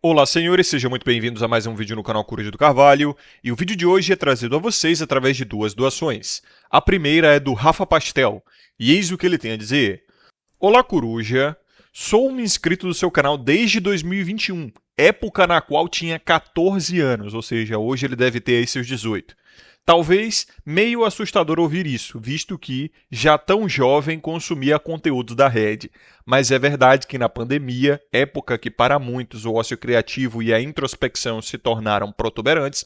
Olá, senhores, sejam muito bem-vindos a mais um vídeo no canal Coruja do Carvalho, e o vídeo de hoje é trazido a vocês através de duas doações. A primeira é do Rafa Pastel, e eis o que ele tem a dizer. Olá, Coruja, sou um inscrito do seu canal desde 2021, época na qual tinha 14 anos, ou seja, hoje ele deve ter aí seus 18. Talvez meio assustador ouvir isso, visto que, já tão jovem, consumia conteúdos da Red. Mas é verdade que na pandemia, época que para muitos o ócio criativo e a introspecção se tornaram protuberantes,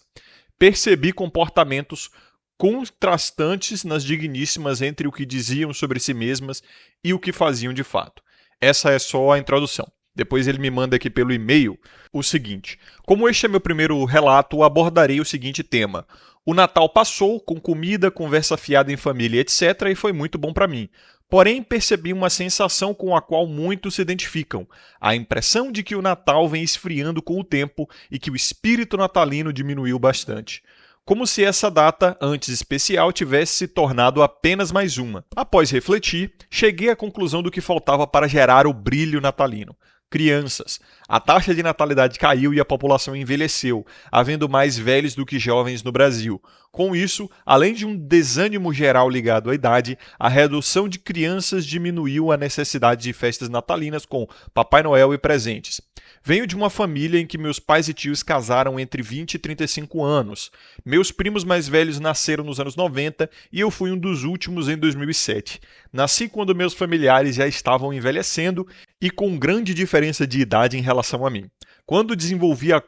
percebi comportamentos contrastantes nas digníssimas entre o que diziam sobre si mesmas e o que faziam de fato. Essa é só a introdução. Depois ele me manda aqui pelo e-mail o seguinte: como este é meu primeiro relato, abordarei o seguinte tema. O Natal passou com comida, conversa fiada em família, etc., e foi muito bom para mim. Porém, percebi uma sensação com a qual muitos se identificam: a impressão de que o Natal vem esfriando com o tempo e que o espírito natalino diminuiu bastante. Como se essa data, antes especial, tivesse se tornado apenas mais uma. Após refletir, cheguei à conclusão do que faltava para gerar o brilho natalino. Crianças. A taxa de natalidade caiu e a população envelheceu, havendo mais velhos do que jovens no Brasil. Com isso, além de um desânimo geral ligado à idade, a redução de crianças diminuiu a necessidade de festas natalinas com Papai Noel e presentes. Venho de uma família em que meus pais e tios casaram entre 20 e 35 anos. Meus primos mais velhos nasceram nos anos 90 e eu fui um dos últimos em 2007. Nasci quando meus familiares já estavam envelhecendo e com grande diferença de idade em relação a mim. Quando desenvolvi a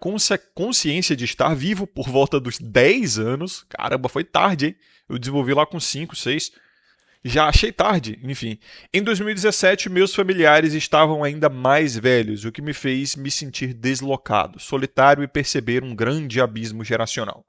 consciência de estar vivo por volta dos 10 anos, caramba, foi tarde, hein? Eu desenvolvi lá com 5, 6. Já achei tarde, enfim. Em 2017, meus familiares estavam ainda mais velhos, o que me fez me sentir deslocado, solitário e perceber um grande abismo geracional.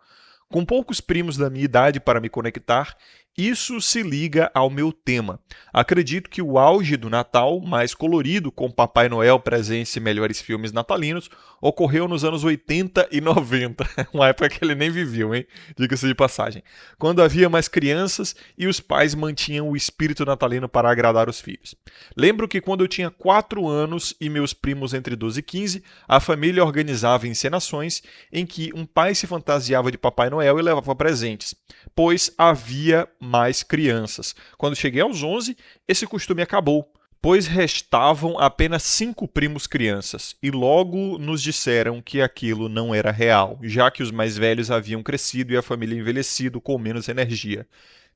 Com poucos primos da minha idade para me conectar, isso se liga ao meu tema. Acredito que o auge do Natal, mais colorido, com Papai Noel presente e melhores filmes natalinos, ocorreu nos anos 80 e 90, uma época que ele nem viveu, hein? Diga-se de passagem. Quando havia mais crianças e os pais mantinham o espírito natalino para agradar os filhos. Lembro que quando eu tinha 4 anos e meus primos entre 12 e 15, a família organizava encenações em que um pai se fantasiava de Papai Noel e levava presentes, pois havia mais crianças. Quando cheguei aos 11, esse costume acabou, pois restavam apenas 5 primos crianças, e logo nos disseram que aquilo não era real, já que os mais velhos haviam crescido e a família envelhecido com menos energia.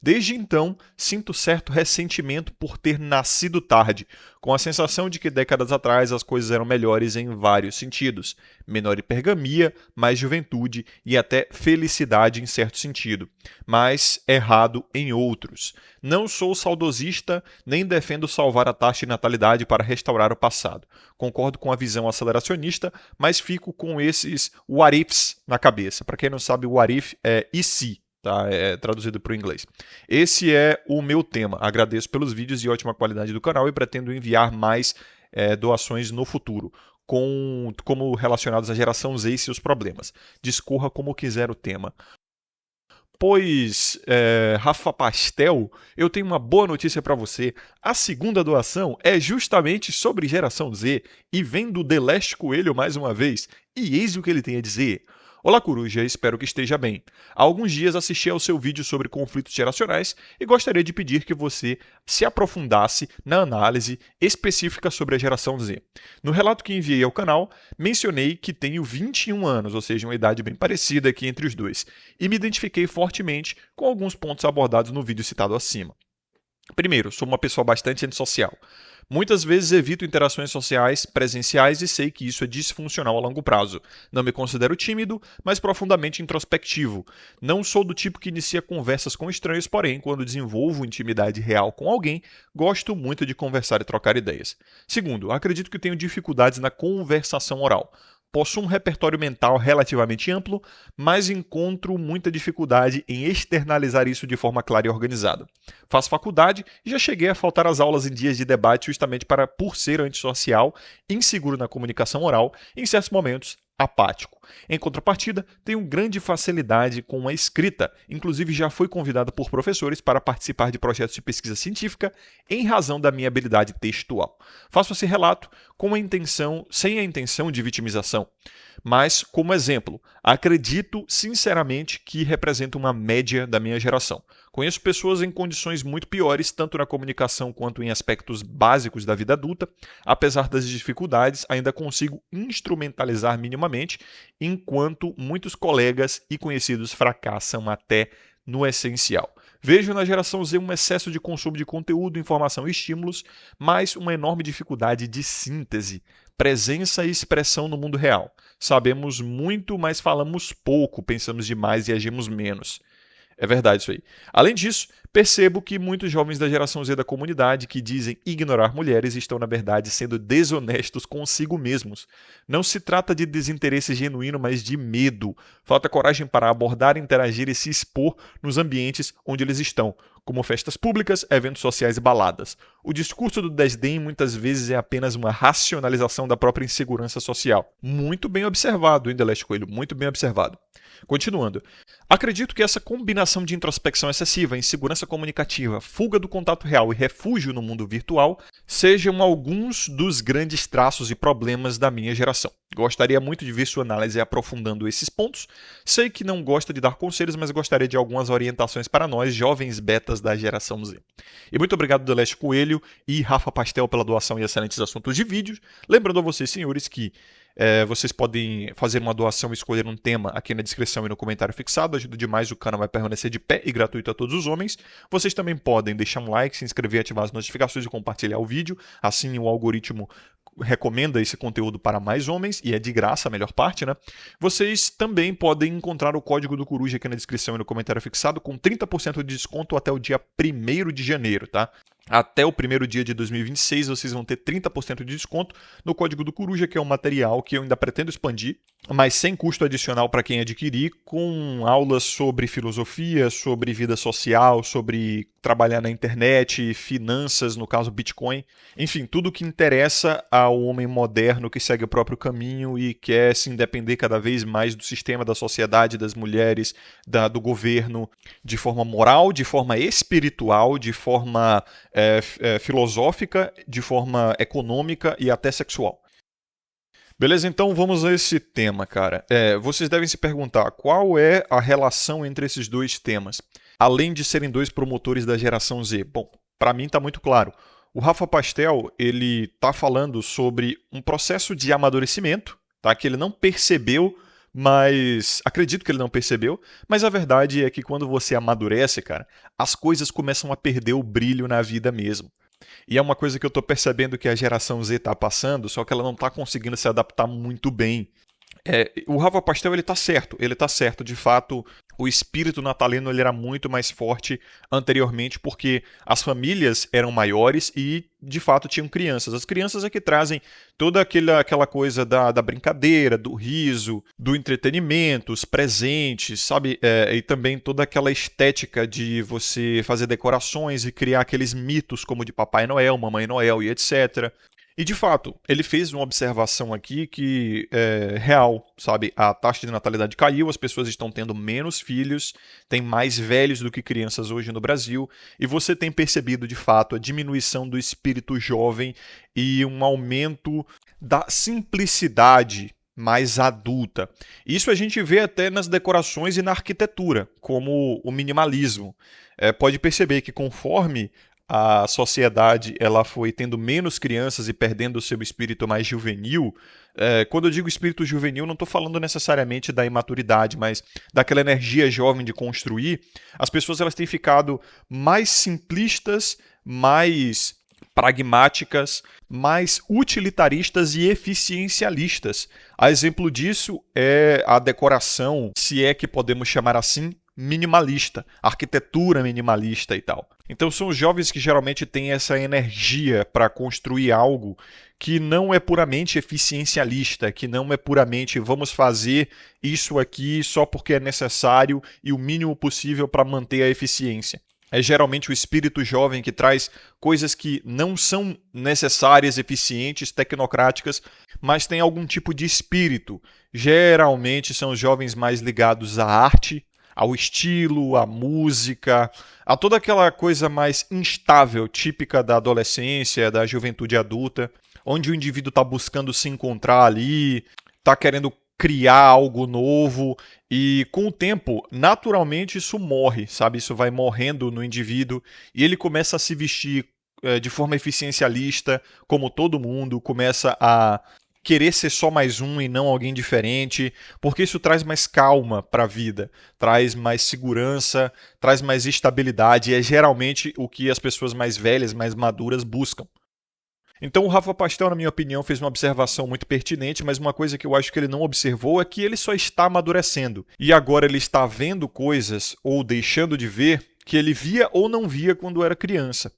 Desde então, sinto certo ressentimento por ter nascido tarde, com a sensação de que décadas atrás as coisas eram melhores em vários sentidos. Menor hipergamia, mais juventude e até felicidade em certo sentido, mas errado em outros. Não sou saudosista, nem defendo salvar a taxa de natalidade para restaurar o passado. Concordo com a visão aceleracionista, mas fico com esses what ifs na cabeça. Para quem não sabe, o what if é e se. Tá, é traduzido para o inglês. Esse é o meu tema. Agradeço pelos vídeos de ótima qualidade do canal e pretendo enviar mais doações no futuro, como relacionados à geração Z e seus problemas. Discorra como quiser o tema. Pois, Rafa Pastel, eu tenho uma boa notícia para você. A segunda doação é justamente sobre geração Z e vem do The Last Coelho mais uma vez. E eis o que ele tem a dizer. Olá, Coruja, espero que esteja bem. Há alguns dias assisti ao seu vídeo sobre conflitos geracionais e gostaria de pedir que você se aprofundasse na análise específica sobre a geração Z. No relato que enviei ao canal, mencionei que tenho 21 anos, ou seja, uma idade bem parecida aqui entre os dois, e me identifiquei fortemente com alguns pontos abordados no vídeo citado acima. Primeiro, sou uma pessoa bastante antissocial. Muitas vezes evito interações sociais presenciais e sei que isso é disfuncional a longo prazo. Não me considero tímido, mas profundamente introspectivo. Não sou do tipo que inicia conversas com estranhos, porém, quando desenvolvo intimidade real com alguém, gosto muito de conversar e trocar ideias. Segundo, acredito que tenho dificuldades na conversação oral. Possuo um repertório mental relativamente amplo, mas encontro muita dificuldade em externalizar isso de forma clara e organizada. Faço faculdade e já cheguei a faltar às aulas em dias de debate justamente por ser antissocial, inseguro na comunicação oral e, em certos momentos, apático. Em contrapartida, tenho grande facilidade com a escrita, inclusive já fui convidado por professores para participar de projetos de pesquisa científica em razão da minha habilidade textual. Faço esse relato sem a intenção de vitimização, mas como exemplo, acredito sinceramente que represento uma média da minha geração. Conheço pessoas em condições muito piores, tanto na comunicação quanto em aspectos básicos da vida adulta. Apesar das dificuldades, ainda consigo instrumentalizar minimamente, enquanto muitos colegas e conhecidos fracassam até no essencial. Vejo na geração Z um excesso de consumo de conteúdo, informação e estímulos, mas uma enorme dificuldade de síntese, presença e expressão no mundo real. Sabemos muito, mas falamos pouco, pensamos demais e agimos menos. É verdade isso aí. Além disso, percebo que muitos jovens da geração Z da comunidade que dizem ignorar mulheres estão, na verdade, sendo desonestos consigo mesmos. Não se trata de desinteresse genuíno, mas de medo. Falta coragem para abordar, interagir e se expor nos ambientes onde eles estão, como festas públicas, eventos sociais e baladas. O discurso do desdém muitas vezes é apenas uma racionalização da própria insegurança social. Muito bem observado, hein, Deleste Coelho? Muito bem observado. Continuando. Acredito que essa combinação de introspecção excessiva, insegurança comunicativa, fuga do contato real e refúgio no mundo virtual sejam alguns dos grandes traços e problemas da minha geração. Gostaria muito de ver sua análise aprofundando esses pontos. Sei que não gosta de dar conselhos, mas gostaria de algumas orientações para nós, jovens betas da geração Z. E muito obrigado, Deleste Coelho e Rafa Pastel, pela doação e excelentes assuntos de vídeos. Lembrando a vocês, senhores, que vocês podem fazer uma doação e escolher um tema aqui na descrição e no comentário fixado. Ajuda demais, o canal vai permanecer de pé e gratuito a todos os homens. Vocês também podem deixar um like, se inscrever, ativar as notificações e compartilhar o vídeo. Assim o algoritmo recomenda esse conteúdo para mais homens e é de graça a melhor parte, né? Vocês também podem encontrar o código do Coruja aqui na descrição e no comentário fixado com 30% de desconto até o dia 1º de janeiro, tá? Até o primeiro dia de 2026, vocês vão ter 30% de desconto no código do Coruja, que é um material que eu ainda pretendo expandir, mas sem custo adicional para quem adquirir, com aulas sobre filosofia, sobre vida social, sobre trabalhar na internet, finanças, no caso Bitcoin, enfim, tudo que interessa ao homem moderno que segue o próprio caminho e quer se independer cada vez mais do sistema, da sociedade, das mulheres, do governo, de forma moral, de forma espiritual, de forma filosófica, de forma econômica e até sexual. Beleza, então vamos a esse tema, cara. Vocês devem se perguntar qual é a relação entre esses dois temas, além de serem dois promotores da geração Z. Bom, para mim está muito claro. O Rafa Pastel, ele está falando sobre um processo de amadurecimento, tá? Que ele não percebeu, mas acredito que ele não percebeu, mas a verdade é que quando você amadurece, cara, as coisas começam a perder o brilho na vida mesmo. E é uma coisa que eu estou percebendo que a geração Z está passando, só que ela não está conseguindo se adaptar muito bem. O Rafa Pastel, ele tá certo, de fato, o espírito natalino ele era muito mais forte anteriormente porque as famílias eram maiores e, de fato, tinham crianças. As crianças é que trazem toda aquela coisa da brincadeira, do riso, do entretenimento, os presentes, sabe? E também toda aquela estética de você fazer decorações e criar aqueles mitos como de Papai Noel, Mamãe Noel e etc., e, de fato, ele fez uma observação aqui que é real, sabe? A taxa de natalidade caiu, as pessoas estão tendo menos filhos, tem mais velhos do que crianças hoje no Brasil, e você tem percebido, de fato, a diminuição do espírito jovem e um aumento da simplicidade mais adulta. Isso a gente vê até nas decorações e na arquitetura, como o minimalismo. Pode perceber que conforme a sociedade ela foi tendo menos crianças e perdendo o seu espírito mais juvenil. Quando eu digo espírito juvenil, não estou falando necessariamente da imaturidade, mas daquela energia jovem de construir. As pessoas elas têm ficado mais simplistas, mais pragmáticas, mais utilitaristas e eficiencialistas. A exemplo disso é a decoração, se é que podemos chamar assim, minimalista, arquitetura minimalista e tal. Então são os jovens que geralmente têm essa energia para construir algo que não é puramente eficiencialista, que não é puramente vamos fazer isso aqui só porque é necessário e o mínimo possível para manter a eficiência. É geralmente o espírito jovem que traz coisas que não são necessárias, eficientes, tecnocráticas, mas têm algum tipo de espírito. Geralmente são os jovens mais ligados à arte, ao estilo, à música, a toda aquela coisa mais instável, típica da adolescência, da juventude adulta, onde o indivíduo está buscando se encontrar ali, está querendo criar algo novo e com o tempo, naturalmente isso morre, sabe? Isso vai morrendo no indivíduo e ele começa a se vestir de forma eficiencialista, como todo mundo, começa a querer ser só mais um e não alguém diferente, porque isso traz mais calma para a vida, traz mais segurança, traz mais estabilidade e é geralmente o que as pessoas mais velhas, mais maduras buscam. Então o Rafa Pastel, na minha opinião, fez uma observação muito pertinente, mas uma coisa que eu acho que ele não observou é que ele só está amadurecendo. E agora ele está vendo coisas, ou deixando de ver, que ele via ou não via quando era criança.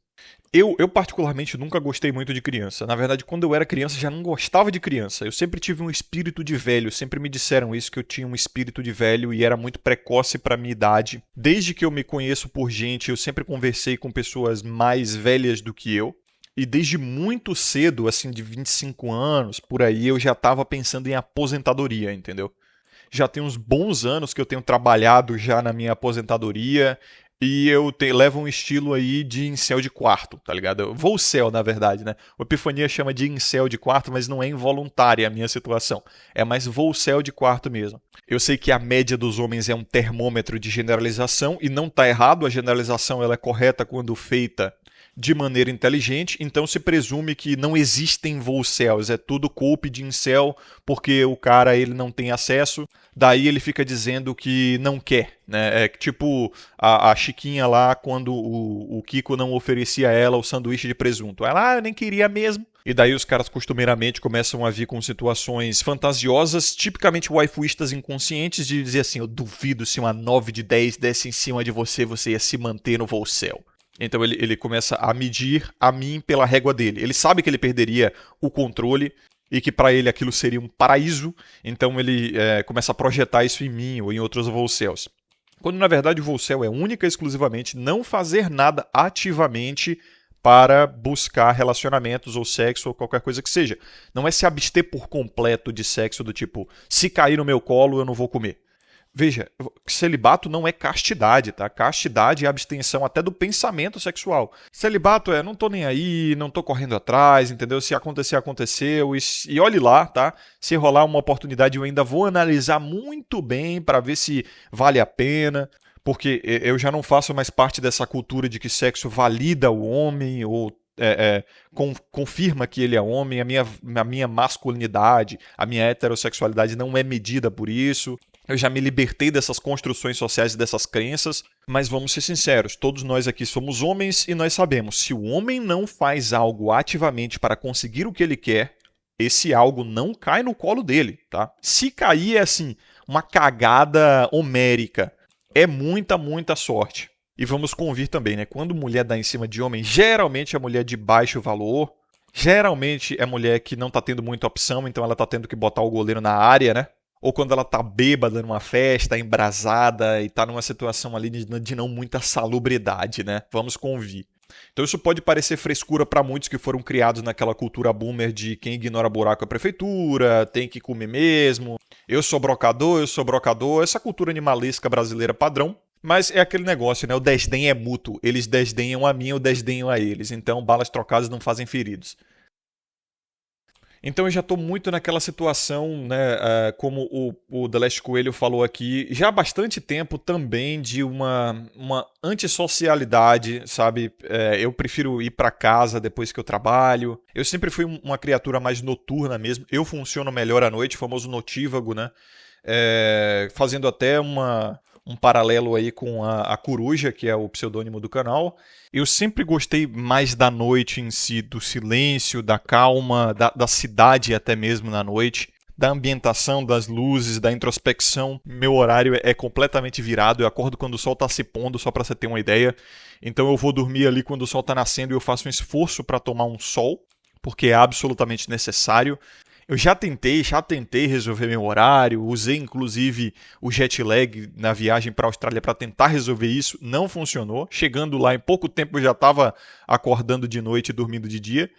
Eu particularmente nunca gostei muito de criança. Na verdade, quando eu era criança, já não gostava de criança. Eu sempre tive um espírito de velho. Sempre me disseram isso, que eu tinha um espírito de velho e era muito precoce para minha idade. Desde que eu me conheço por gente, eu sempre conversei com pessoas mais velhas do que eu. E desde muito cedo, assim, de 25 anos, por aí, eu já estava pensando em aposentadoria, entendeu? Já tem uns bons anos que eu tenho trabalhado já na minha aposentadoria e eu levo um estilo aí de incel de quarto, tá ligado? Volcel, na verdade, né? O Epifania chama de incel de quarto, mas não é involuntária a minha situação. É mais volcel de quarto mesmo. Eu sei que a média dos homens é um termômetro de generalização e não tá errado, a generalização ela é correta quando feita de maneira inteligente, então se presume que não existem volcels, é tudo cope de incel, porque o cara ele não tem acesso, daí ele fica dizendo que não quer, né? É tipo a Chiquinha lá, quando o Kiko não oferecia a ela o sanduíche de presunto. Ela, eu nem queria mesmo. E daí os caras costumeiramente começam a vir com situações fantasiosas, tipicamente waifuístas inconscientes, de dizer assim, eu duvido se uma 9 de 10 desse em cima de você, você ia se manter no volcel. Então ele começa a medir a mim pela régua dele. Ele sabe que ele perderia o controle e que para ele aquilo seria um paraíso, então ele começa a projetar isso em mim ou em outros volcels. Quando na verdade o volcel é única e exclusivamente não fazer nada ativamente para buscar relacionamentos ou sexo ou qualquer coisa que seja. Não é se abster por completo de sexo do tipo, se cair no meu colo eu não vou comer. Veja, celibato não é castidade, tá? Castidade é abstenção até do pensamento sexual. Celibato é, não tô nem aí, não tô correndo atrás, entendeu? Se acontecer, aconteceu. E olhe lá, tá? Se rolar uma oportunidade, eu ainda vou analisar muito bem para ver se vale a pena. Porque eu já não faço mais parte dessa cultura de que sexo valida o homem ou confirma que ele é homem, a minha masculinidade, a minha heterossexualidade não é medida por isso. Eu já me libertei dessas construções sociais e dessas crenças, mas vamos ser sinceros, todos nós aqui somos homens e nós sabemos, se o homem não faz algo ativamente para conseguir o que ele quer, esse algo não cai no colo dele, tá? Se cair é assim, uma cagada homérica, é muita, muita sorte. E vamos convir também, né? Quando mulher dá em cima de homem, geralmente é mulher de baixo valor, geralmente é mulher que não tá tendo muita opção, então ela tá tendo que botar o goleiro na área, né? Ou quando ela tá bêbada numa festa, embrasada e tá numa situação ali de não muita salubridade, né? Vamos convir. Então isso pode parecer frescura para muitos que foram criados naquela cultura boomer de quem ignora buraco é prefeitura, tem que comer mesmo, eu sou brocador, essa cultura animalesca brasileira padrão. Mas é aquele negócio, né? O desdém é mútuo. Eles desdenham a mim, eu desdenho a eles. Então balas trocadas não fazem feridos. Então eu já estou muito naquela situação, né, como o The Last Coelho falou aqui, já há bastante tempo também de uma antissocialidade, sabe? Eu prefiro ir para casa depois que eu trabalho. Eu sempre fui uma criatura mais noturna mesmo. Eu funciono melhor à noite, famoso notívago, né? Fazendo até um paralelo aí com a Coruja, que é o pseudônimo do canal. Eu sempre gostei mais da noite em si, do silêncio, da calma, da cidade até mesmo na noite, da ambientação, das luzes, da introspecção. Meu horário é completamente virado, eu acordo quando o sol está se pondo, só para você ter uma ideia. Então eu vou dormir ali quando o sol está nascendo e eu faço um esforço para tomar um sol, porque é absolutamente necessário. Eu já tentei resolver meu horário, usei inclusive o jet lag na viagem para a Austrália para tentar resolver isso, não funcionou. Chegando lá, em pouco tempo eu já estava acordando de noite e dormindo de dia.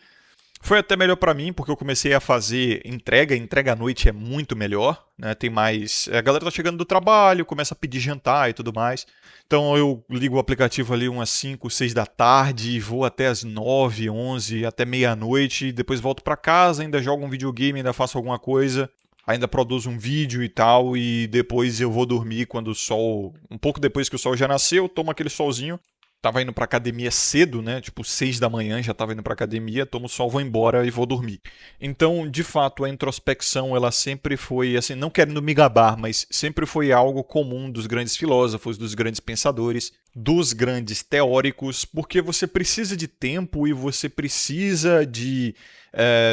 Foi até melhor pra mim, porque eu comecei a fazer entrega à noite é muito melhor, né? Tem mais, a galera tá chegando do trabalho, começa a pedir jantar e tudo mais. Então eu ligo o aplicativo ali umas 5, 6 da tarde, vou até as 9, 11, até meia-noite, depois volto pra casa, ainda jogo um videogame, ainda faço alguma coisa, ainda produzo um vídeo e tal, e depois eu vou dormir quando o sol, um pouco depois que o sol já nasceu, tomo aquele solzinho. Tava indo pra academia cedo, né? Tipo 6 da manhã, já tava indo pra academia, tomo sol, vou embora e vou dormir. Então, de fato, a introspecção, ela sempre foi, assim, não querendo me gabar, mas sempre foi algo comum dos grandes filósofos, dos grandes pensadores, dos grandes teóricos, porque você precisa de tempo e você precisa de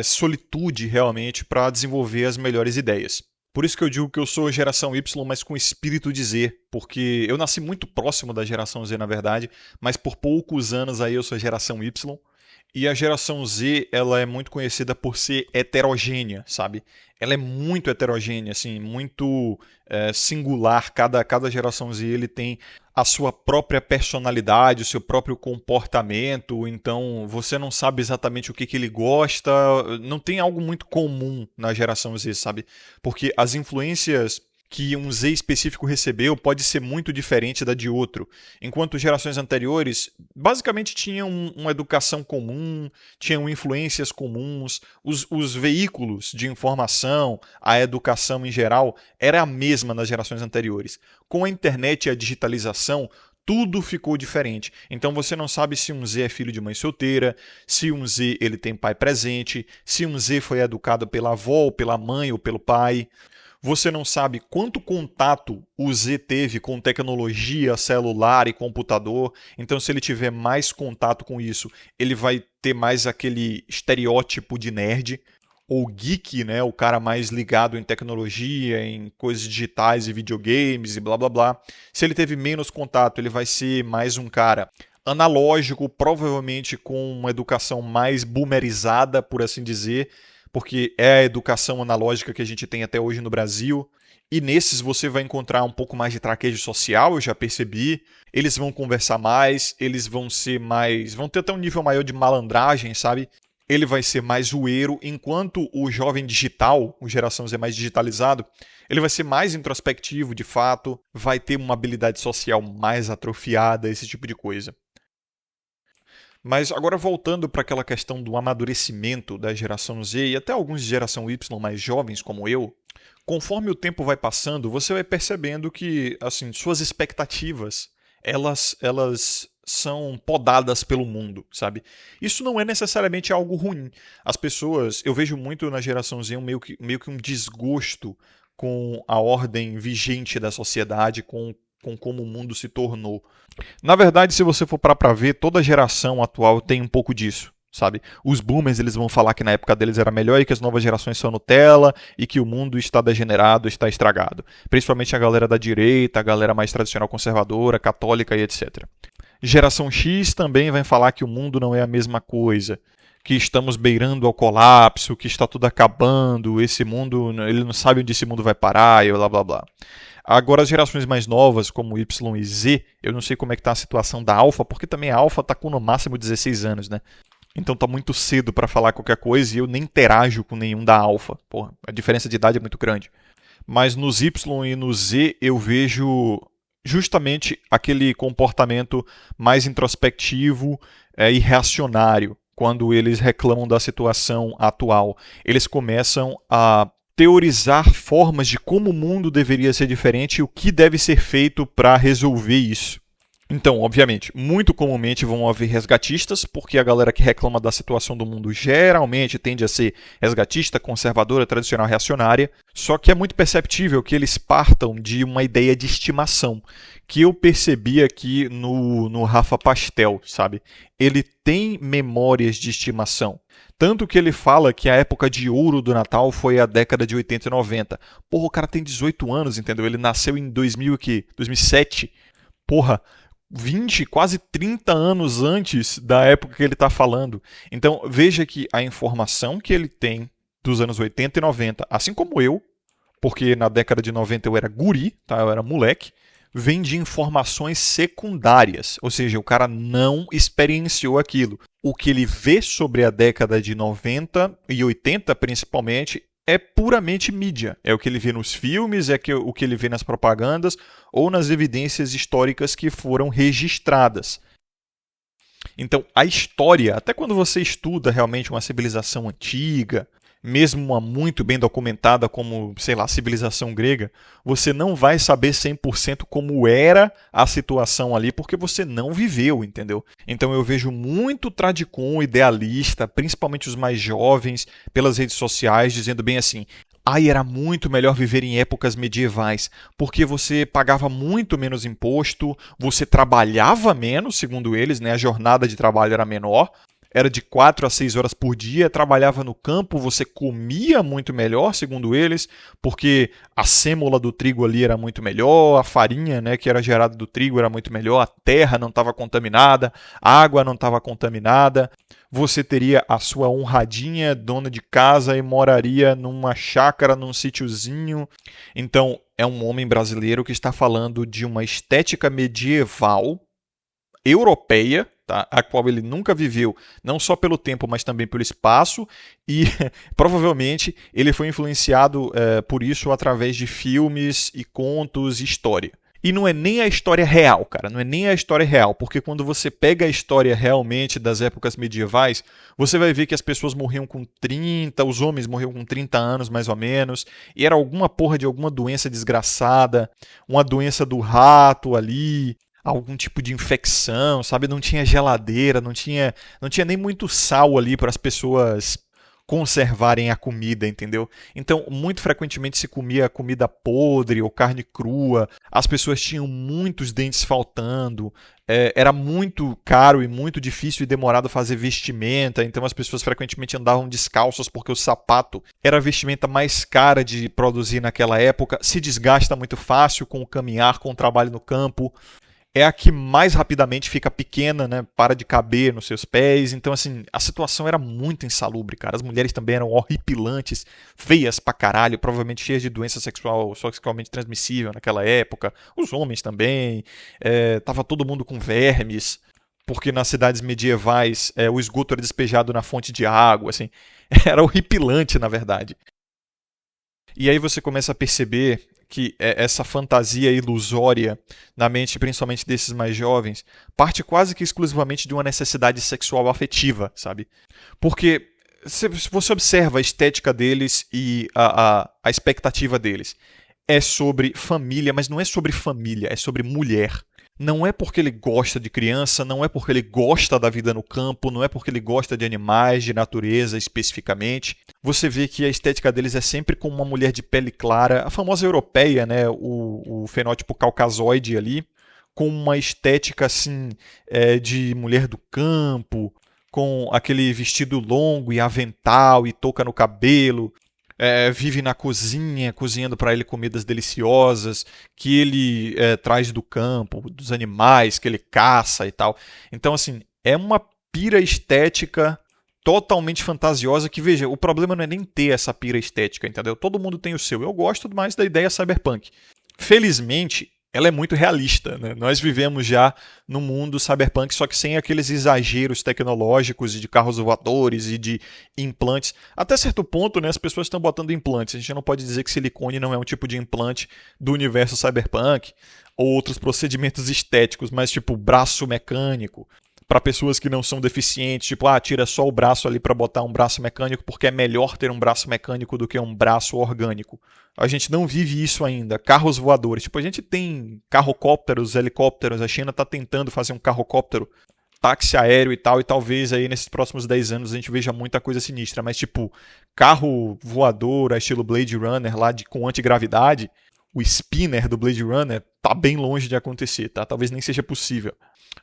solitude, realmente, para desenvolver as melhores ideias. Por isso que eu digo que eu sou geração Y, mas com espírito de Z, porque eu nasci muito próximo da geração Z, na verdade, mas por poucos anos aí eu sou geração Y. E a geração Z, ela é muito conhecida por ser heterogênea, sabe? Ela é muito heterogênea, assim, muito singular. Cada geração Z ele tem a sua própria personalidade, o seu próprio comportamento. Então, você não sabe exatamente o que ele gosta. Não tem algo muito comum na geração Z, sabe? Porque as influências que um Z específico recebeu pode ser muito diferente da de outro. Enquanto gerações anteriores basicamente tinham uma educação comum, tinham influências comuns, os veículos de informação, a educação em geral, era a mesma nas gerações anteriores. Com a internet e a digitalização, tudo ficou diferente. Então você não sabe se um Z é filho de mãe solteira, se um Z ele tem pai presente, se um Z foi educado pela avó, ou pela mãe ou pelo pai. Você não sabe quanto contato o Z teve com tecnologia, celular e computador. Então, se ele tiver mais contato com isso, ele vai ter mais aquele estereótipo de nerd ou geek, né? O cara mais ligado em tecnologia, em coisas digitais e videogames e blá blá blá. Se ele teve menos contato, ele vai ser mais um cara analógico, provavelmente com uma educação mais boomerizada, por assim dizer, porque é a educação analógica que a gente tem até hoje no Brasil. E nesses você vai encontrar um pouco mais de traquejo social, eu já percebi. Eles vão conversar mais, eles vão ser mais, vão ter até um nível maior de malandragem, sabe? Ele vai ser mais zoeiro, enquanto o jovem digital, o geração Z mais digitalizado, ele vai ser mais introspectivo, de fato, vai ter uma habilidade social mais atrofiada, esse tipo de coisa. Mas agora voltando para aquela questão do amadurecimento da geração Z e até alguns de geração Y mais jovens como eu, conforme o tempo vai passando, você vai percebendo que assim, suas expectativas, elas são podadas pelo mundo, sabe? Isso não é necessariamente algo ruim. As pessoas, eu vejo muito na geração Z meio que um desgosto com a ordem vigente da sociedade, com como o mundo se tornou. Na verdade, se você for parar pra ver, toda geração atual tem um pouco disso, sabe? Os boomers eles vão falar que na época deles era melhor e que as novas gerações são Nutella e que o mundo está degenerado, está estragado. Principalmente a galera da direita, a galera mais tradicional conservadora, católica e etc. Geração X também vai falar que o mundo não é a mesma coisa, que estamos beirando ao colapso, que está tudo acabando, esse mundo, ele não sabe onde esse mundo vai parar e blá blá blá. Agora, as gerações mais novas, como Y e Z, eu não sei como é que está a situação da Alpha, porque também a Alpha está com no máximo 16 anos, né? Então tá muito cedo para falar qualquer coisa e eu nem interajo com nenhum da Alpha. Porra, a diferença de idade é muito grande. Mas nos Y e no Z eu vejo justamente aquele comportamento mais introspectivo e reacionário. Quando eles reclamam da situação atual, eles começam a teorizar formas de como o mundo deveria ser diferente e o que deve ser feito para resolver isso. Então, obviamente, muito comumente vão haver resgatistas, porque a galera que reclama da situação do mundo geralmente tende a ser resgatista, conservadora, tradicional, reacionária. Só que é muito perceptível que eles partam de uma ideia de estimação, que eu percebi aqui no Rafa Pastel, sabe? Ele tem memórias de estimação. Tanto que ele fala que a época de ouro do Natal foi a década de 80 e 90. Porra, o cara tem 18 anos, entendeu? Ele nasceu em 2007. Porra, 20, quase 30 anos antes da época que ele está falando. Então, veja que a informação que ele tem dos anos 80 e 90, assim como eu, porque na década de 90 eu era guri, tá? Eu era moleque, vem de informações secundárias. Ou seja, o cara não experienciou aquilo. o que ele vê sobre a década de 90 e 80, principalmente, é puramente mídia. É o que ele vê nos filmes, o que ele vê nas propagandas ou nas evidências históricas que foram registradas. Então, a história, até quando você estuda realmente uma civilização antiga, mesmo uma muito bem documentada como, sei lá, a civilização grega, você não vai saber 100% como era a situação ali, porque você não viveu, entendeu? Então eu vejo muito tradicon idealista, principalmente os mais jovens, pelas redes sociais, dizendo bem assim: ai, era muito melhor viver em épocas medievais, porque você pagava muito menos imposto, você trabalhava menos, segundo eles, né? A jornada de trabalho era menor, era de 4 a 6 horas por dia, trabalhava no campo, você comia muito melhor, segundo eles, porque a sêmola do trigo ali era muito melhor, a farinha, né, que era gerada do trigo era muito melhor, a terra não estava contaminada, a água não estava contaminada, você teria a sua honradinha dona de casa e moraria numa chácara, num sítiozinho. Então, é um homem brasileiro que está falando de uma estética medieval europeia, tá? A qual ele nunca viveu, não só pelo tempo, mas também pelo espaço, e provavelmente ele foi influenciado por isso através de filmes e contos e história. E não é nem a história real, cara, não é nem a história real, porque quando você pega a história realmente das épocas medievais, você vai ver que as pessoas morriam com 30, os homens morriam com 30 anos mais ou menos, e era alguma porra de alguma doença desgraçada, uma doença do rato ali, algum tipo de infecção, sabe? Não tinha geladeira, não tinha nem muito sal ali para as pessoas conservarem a comida, entendeu? Então, muito frequentemente se comia comida podre ou carne crua, as pessoas tinham muitos dentes faltando, era muito caro e muito difícil e demorado fazer vestimenta, então as pessoas frequentemente andavam descalças porque o sapato era a vestimenta mais cara de produzir naquela época, se desgasta muito fácil com o caminhar, com o trabalho no campo. É a que mais rapidamente fica pequena, né? Para de caber nos seus pés. Então, assim, a situação era muito insalubre, cara. As mulheres também eram horripilantes, feias pra caralho, provavelmente cheias de doença sexualmente transmissível naquela época. Os homens também. Tava todo mundo com vermes, porque nas cidades medievais o esgoto era despejado na fonte de água, assim. Era horripilante, na verdade. E aí você começa a perceber que essa fantasia ilusória na mente, principalmente desses mais jovens, parte quase que exclusivamente de uma necessidade sexual afetiva, sabe? Porque se você observa a estética deles e a expectativa deles, é sobre família, mas não é sobre família, é sobre mulher. Não é porque ele gosta de criança, não é porque ele gosta da vida no campo, não é porque ele gosta de animais, de natureza especificamente. Você vê que a estética deles é sempre com uma mulher de pele clara, a famosa europeia, né? O fenótipo caucasoide ali, com uma estética assim de mulher do campo, com aquele vestido longo e avental e touca no cabelo. Vive na cozinha, cozinhando para ele comidas deliciosas, que ele traz do campo, dos animais que ele caça e tal. Então, assim, é uma pira estética totalmente fantasiosa que, veja, o problema não é nem ter essa pira estética, entendeu? Todo mundo tem o seu. Eu gosto mais da ideia cyberpunk. Felizmente, ela é muito realista, né? Nós vivemos já num mundo cyberpunk, só que sem aqueles exageros tecnológicos e de carros voadores e de implantes. Até certo ponto, né, as pessoas estão botando implantes. A gente não pode dizer que silicone não é um tipo de implante do universo cyberpunk ou outros procedimentos estéticos, mas tipo braço mecânico para pessoas que não são deficientes, tipo, tira só o braço ali para botar um braço mecânico porque é melhor ter um braço mecânico do que um braço orgânico. A gente não vive isso ainda. Carros voadores. Tipo, a gente tem carrocópteros, helicópteros. A China está tentando fazer um carrocóptero, táxi aéreo e tal. E talvez aí nesses próximos 10 anos a gente veja muita coisa sinistra. Mas, tipo, carro voador, estilo Blade Runner, lá com antigravidade, o spinner do Blade Runner, tá bem longe de acontecer, tá? Talvez nem seja possível.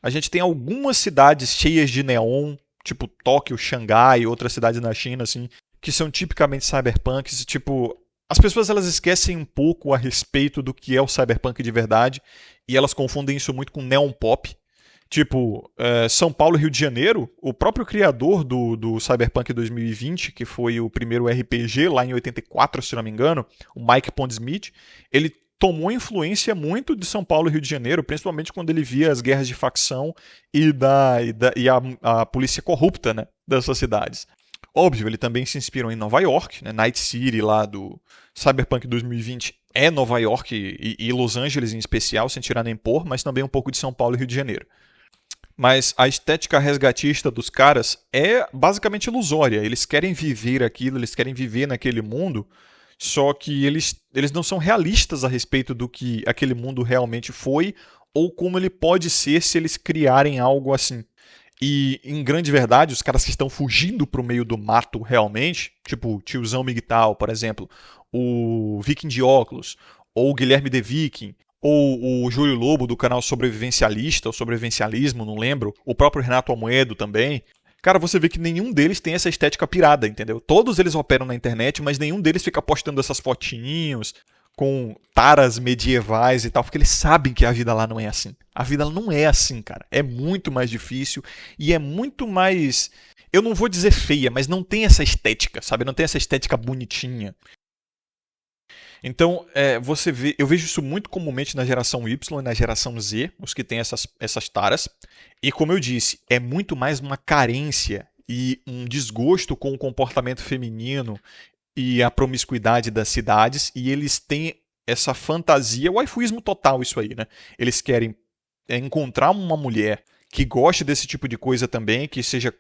A gente tem algumas cidades cheias de neon, tipo Tóquio, Xangai e outras cidades na China, assim, que são tipicamente cyberpunks. Tipo, as pessoas elas esquecem um pouco a respeito do que é o cyberpunk de verdade e elas confundem isso muito com neon pop. Tipo, São Paulo e Rio de Janeiro, o próprio criador do Cyberpunk 2020, que foi o primeiro RPG lá em 84, se não me engano, o Mike Pondsmith, ele tomou influência muito de São Paulo e Rio de Janeiro, principalmente quando ele via as guerras de facção e a polícia corrupta, né, dessas cidades. Óbvio, ele também se inspirou em Nova York, né, Night City lá do Cyberpunk 2020 é Nova York e Los Angeles em especial, sem tirar nem pôr, mas também um pouco de São Paulo e Rio de Janeiro. Mas a estética resgatista dos caras é basicamente ilusória. Eles querem viver aquilo, eles querem viver naquele mundo, só que eles não são realistas a respeito do que aquele mundo realmente foi ou como ele pode ser se eles criarem algo assim. E, em grande verdade, os caras que estão fugindo pro meio do mato realmente, tipo o Tiozão Migtal, por exemplo, o Viking de óculos, ou o Guilherme The Viking, ou o Júlio Lobo do canal Sobrevivencialista, ou Sobrevivencialismo, não lembro, o próprio Renato Almoedo também. Cara, você vê que nenhum deles tem essa estética pirada, entendeu? Todos eles operam na internet, mas nenhum deles fica postando essas fotinhos com taras medievais e tal, porque eles sabem que a vida lá não é assim. A vida não é assim, cara. É muito mais difícil e é muito mais... Eu não vou dizer feia, mas não tem essa estética, sabe? Não tem essa estética bonitinha. Então, você vê, eu vejo isso muito comumente na geração Y e na geração Z, os que têm essas taras. E como eu disse, é muito mais uma carência e um desgosto com o comportamento feminino e a promiscuidade das cidades. E eles têm essa fantasia, o waifuísmo total isso aí, né? Eles querem encontrar uma mulher que goste desse tipo de coisa também, que seja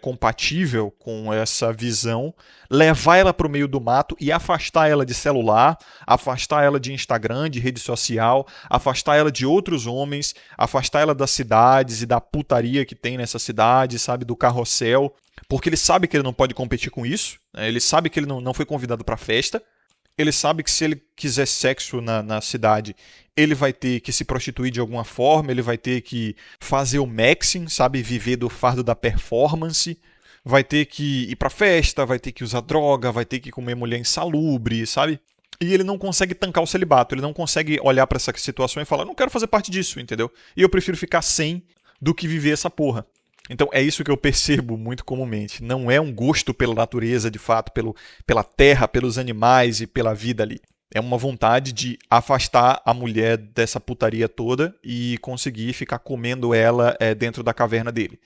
compatível com essa visão, levar ela para o meio do mato e afastar ela de celular, afastar ela de Instagram, de rede social, afastar ela de outros homens, afastar ela das cidades e da putaria que tem nessa cidade, sabe, do carrossel, porque ele sabe que ele não pode competir com isso, né? Ele sabe que ele não foi convidado para festa, ele sabe que se ele quiser sexo na cidade, ele vai ter que se prostituir de alguma forma, ele vai ter que fazer o maxing, sabe? Viver do fardo da performance, vai ter que ir pra festa, vai ter que usar droga, vai ter que comer mulher insalubre, sabe? E ele não consegue tancar o celibato, ele não consegue olhar pra essa situação e falar, não quero fazer parte disso, entendeu? E eu prefiro ficar sem do que viver essa porra. Então é isso que eu percebo muito comumente. Não é um gosto pela natureza, de fato, pela terra, pelos animais e pela vida ali. É uma vontade de afastar a mulher dessa putaria toda e conseguir ficar comendo ela dentro da caverna dele.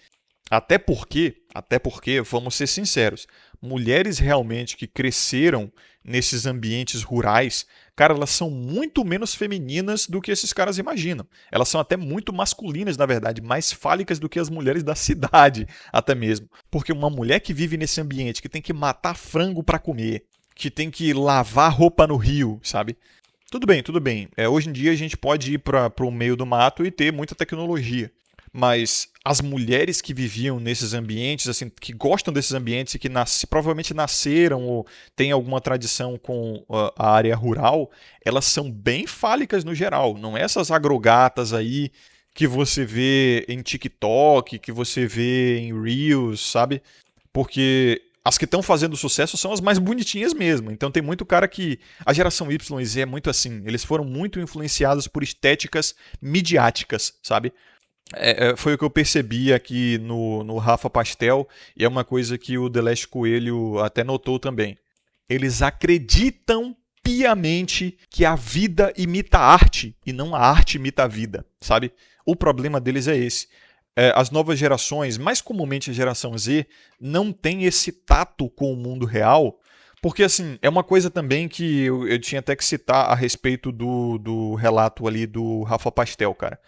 Até porque, vamos ser sinceros, mulheres realmente que cresceram nesses ambientes rurais, cara, elas são muito menos femininas do que esses caras imaginam. Elas são até muito masculinas, na verdade, mais fálicas do que as mulheres da cidade, até mesmo. Porque uma mulher que vive nesse ambiente, que tem que matar frango para comer, que tem que lavar roupa no rio, sabe? Tudo bem, tudo bem. Hoje em dia a gente pode ir para o meio do mato e ter muita tecnologia. Mas as mulheres que viviam nesses ambientes, assim, que gostam desses ambientes e que provavelmente nasceram ou têm alguma tradição com a área rural, elas são bem fálicas no geral. Não é essas agrogatas aí que você vê em TikTok, que você vê em Reels, sabe? Porque as que estão fazendo sucesso são as mais bonitinhas mesmo. Então tem muito cara que... A geração Y e Z é muito assim. Eles foram muito influenciados por estéticas midiáticas, sabe? Foi o que eu percebi aqui no Rafa Pastel, e é uma coisa que o Deleste Coelho até notou também. Eles acreditam piamente que a vida imita a arte, e não a arte imita a vida, sabe? O problema deles é esse. As novas gerações, mais comumente a geração Z, não tem esse tato com o mundo real, porque assim, é uma coisa também que eu tinha até que citar a respeito do relato ali do Rafa Pastel, cara.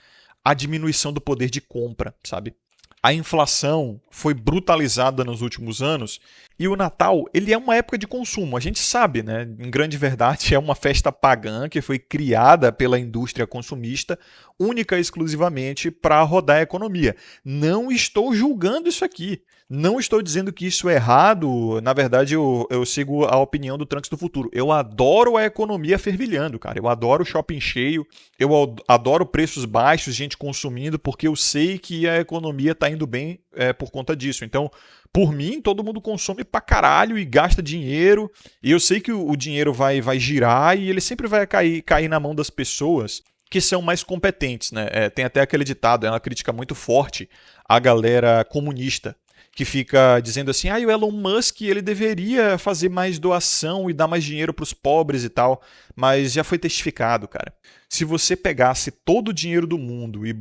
A diminuição do poder de compra, sabe? A inflação foi brutalizada nos últimos anos e o Natal, ele é uma época de consumo, a gente sabe, né? Em grande verdade, é uma festa pagã que foi criada pela indústria consumista única e exclusivamente para rodar a economia. Não estou julgando isso aqui. Não estou dizendo que isso é errado. Na verdade, eu sigo a opinião do Trunks do Futuro. Eu adoro a economia fervilhando, cara. Eu adoro shopping cheio. Eu adoro preços baixos, gente consumindo, porque eu sei que a economia está indo bem por conta disso. Então, por mim, todo mundo consome pra caralho e gasta dinheiro. E eu sei que o dinheiro vai girar e ele sempre vai cair na mão das pessoas que são mais competentes, né? Tem até aquele ditado, é uma crítica muito forte à galera comunista, que fica dizendo assim, o Elon Musk ele deveria fazer mais doação e dar mais dinheiro para os pobres e tal, mas já foi testificado, cara. Se você pegasse todo o dinheiro do mundo e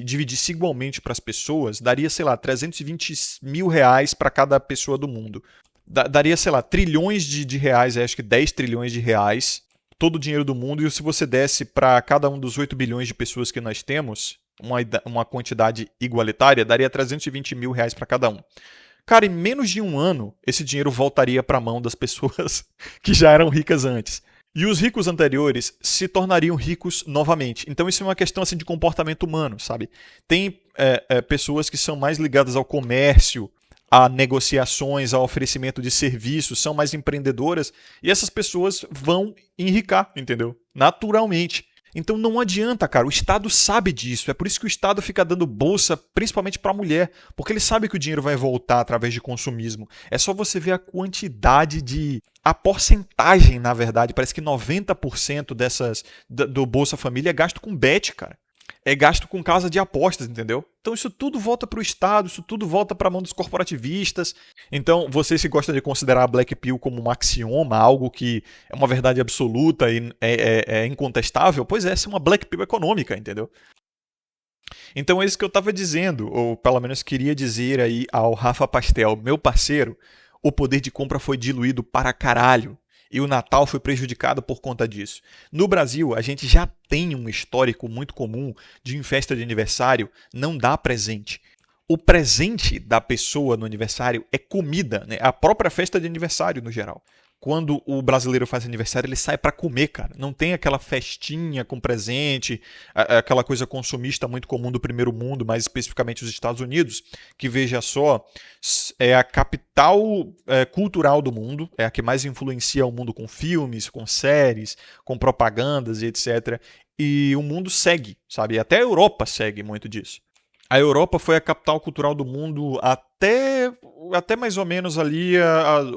dividisse igualmente para as pessoas, daria, sei lá, 320 mil reais para cada pessoa do mundo. Daria, sei lá, trilhões de reais, acho que 10 trilhões de reais, todo o dinheiro do mundo, e se você desse para cada um dos 8 bilhões de pessoas que nós temos, uma quantidade igualitária, daria 320 mil reais para cada um. Cara, em menos de um ano, esse dinheiro voltaria para a mão das pessoas que já eram ricas antes. E os ricos anteriores se tornariam ricos novamente. Então isso é uma questão assim, de comportamento humano, sabe? Tem pessoas que são mais ligadas ao comércio, a negociações, a oferecimento de serviços, são mais empreendedoras, e essas pessoas vão enricar, entendeu? Naturalmente. Então não adianta, cara, o Estado sabe disso, é por isso que o Estado fica dando bolsa, principalmente para a mulher, porque ele sabe que o dinheiro vai voltar através de consumismo. É só você ver a quantidade a porcentagem, na verdade, parece que 90% do Bolsa Família é gasto com bet, cara. É gasto com casa de apostas, entendeu? Então isso tudo volta para o Estado, isso tudo volta para a mão dos corporativistas. Então, vocês que gostam de considerar a Black Pill como um axioma, algo que é uma verdade absoluta e é incontestável, pois essa é uma Black Pill econômica, entendeu? Então é isso que eu estava dizendo, ou pelo menos queria dizer aí ao Rafa Pastel, meu parceiro, o poder de compra foi diluído para caralho. E o Natal foi prejudicado por conta disso. No Brasil, a gente já tem um histórico muito comum de em festa de aniversário não dar presente. O presente da pessoa no aniversário é comida, né? A própria festa de aniversário no geral. Quando o brasileiro faz aniversário, ele sai para comer, cara. Não tem aquela festinha com presente, aquela coisa consumista muito comum do primeiro mundo, mais especificamente os Estados Unidos, que, veja só, é a capital cultural do mundo, é a que mais influencia o mundo com filmes, com séries, com propagandas e etc. E o mundo segue, sabe? Até a Europa segue muito disso. A Europa foi a capital cultural do mundo até mais ou menos ali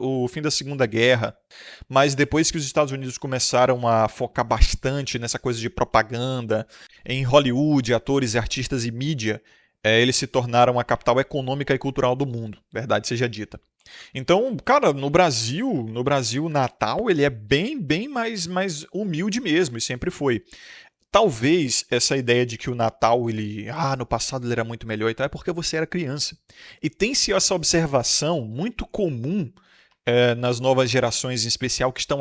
o fim da Segunda Guerra. Mas depois que os Estados Unidos começaram a focar bastante nessa coisa de propaganda, em Hollywood, atores, artistas e mídia, eles se tornaram a capital econômica e cultural do mundo, verdade seja dita. Então, cara, no Brasil o Natal ele é bem mais humilde mesmo, e sempre foi. Talvez essa ideia de que o Natal, no passado ele era muito melhor e tal, é porque você era criança. E tem-se essa observação muito comum nas novas gerações, em especial, que estão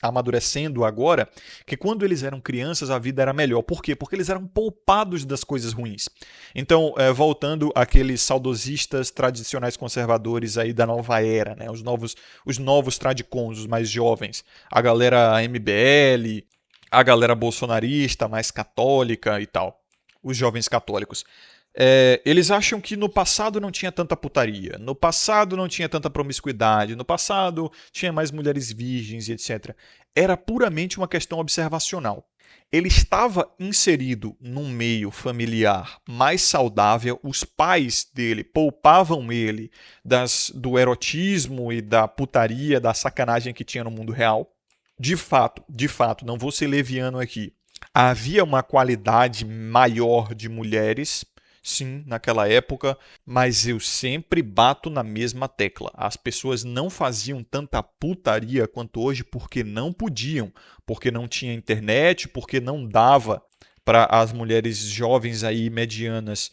amadurecendo agora, que quando eles eram crianças a vida era melhor. Por quê? Porque eles eram poupados das coisas ruins. Então, voltando àqueles saudosistas tradicionais conservadores aí da nova era, né? Os novos tradicons, os mais jovens, a galera MBL, a galera bolsonarista, mais católica e tal, os jovens católicos. Eles acham que no passado não tinha tanta putaria, no passado não tinha tanta promiscuidade, no passado tinha mais mulheres virgens e etc. Era puramente uma questão observacional. Ele estava inserido num meio familiar mais saudável, os pais dele poupavam ele do erotismo e da putaria, da sacanagem que tinha no mundo real. De fato, não vou ser leviano aqui. Havia uma qualidade maior de mulheres, sim, naquela época, mas eu sempre bato na mesma tecla. As pessoas não faziam tanta putaria quanto hoje porque não podiam, porque não tinha internet, porque não dava para as mulheres jovens aí, medianas,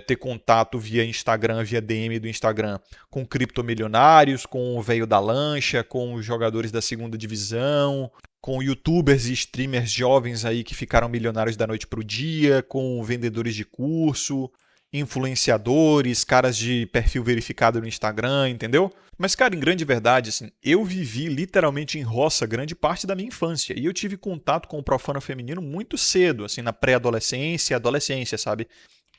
ter contato via Instagram, via DM do Instagram, com criptomilionários, com o velho da lancha, com os jogadores da segunda divisão, com youtubers e streamers jovens aí que ficaram milionários da noite para o dia, com vendedores de curso, influenciadores, caras de perfil verificado no Instagram, entendeu? Mas, cara, em grande verdade, assim, eu vivi literalmente em roça grande parte da minha infância e eu tive contato com o profano feminino muito cedo, assim, na pré-adolescência e adolescência, sabe?